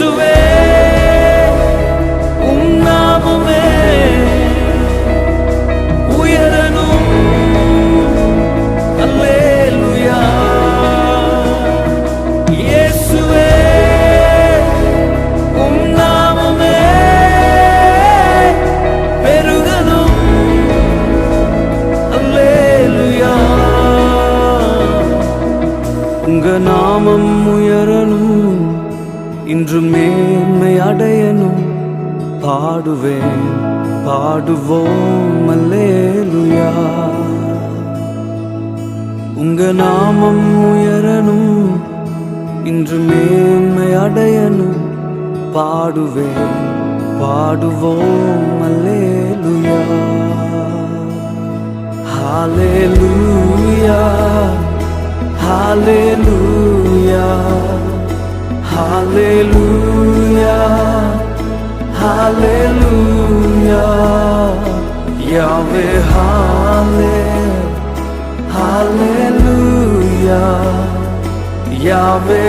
இயேசுவே உம் நாமமே உயரணும். அல்லேலூயா. இயேசுவே உம் நாமமே பெருகணும். அல்லேலூயா. உங்க நாமம் உயரணும், இன்று மேன்மை அடையணும். பாடுவேன் பாடுவோம் அல்லேலூயா. உங்க நாமம் உயரணும், இன்று மேன்மை அடையணும். பாடுவேன் பாடுவோம் அல்லேலூயா. ஹல்லேலூயா ஹல்லேலூயா ஹல்லேலூயா ஹல்லேலூயா. யாவே ஹல்லேலூயா யாவே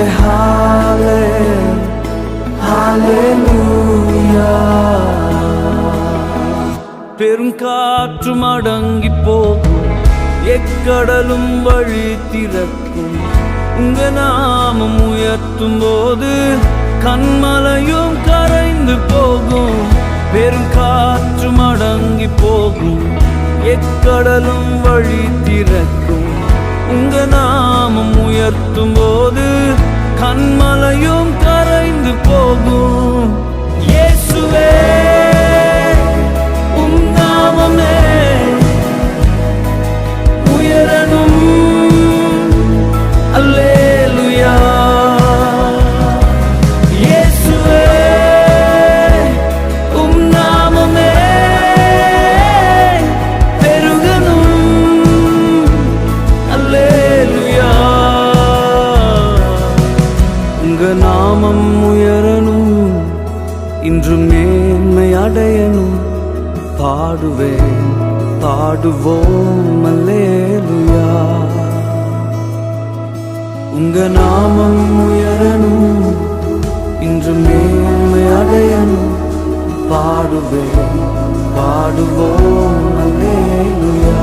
ஹல்லேலூயா. பெருங்காற்றும் அடங்கி போகும், எக்கடலும் வழி திறக்கும். உங்க நாமம் உயர்த்தும் போது கண்மலையும் கரைந்து போகும். பெருங்காற்றும் அடங்கி போகும், எக்கடலும் வழி திறக்கும். உங்க நாமம் உயர்த்தும் போது கண்மலையும் கரைந்து போகும். இயேசுவே உம் நாமமே உயரணும். அல்லேலூயா. இயேசுவே உம் நாமமே பெருகணும். அல்லேலூயா. உங்க நாமம் உயரணும், இன்று மேன்மை அடையணும். பாடுவேன் பாடுவோம் அல்லேலூயா. உங்க நாமம் உயரணும், இன்று மேன்மை அடையணும். பாடுவேன் பாடுவோம் அல்லேலூயா.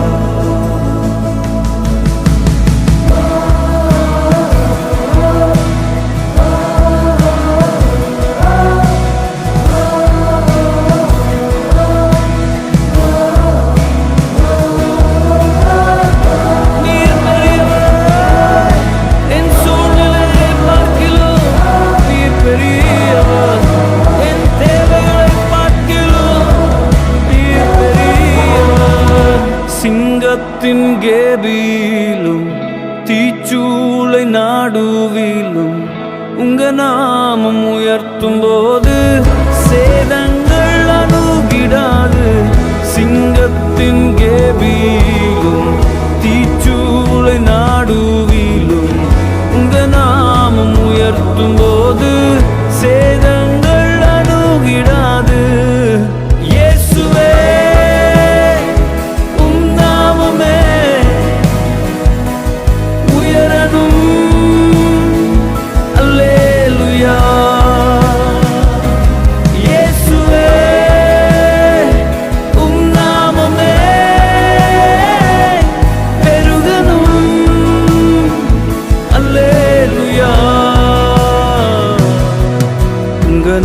சிங்கத்தின் கேபிலும் தீச்சூளை நாடுவிலும் உங்க நாமம் உயர்த்தும் போது சேதங்கள் அணுகிடாது. சிங்கத்தின் கேபிலும் தீச்சூளை நாடுவிலும் உங்க நாமம் உயர்த்தும் போது சேதங்கள் அணுகிடாது. இயேசுவே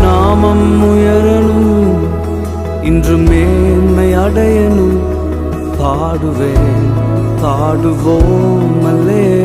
நாமம் உயரணும், இன்று மேன்மை அடையணும். பாடுவேன் பாடுவோம் அல்லேலூயா.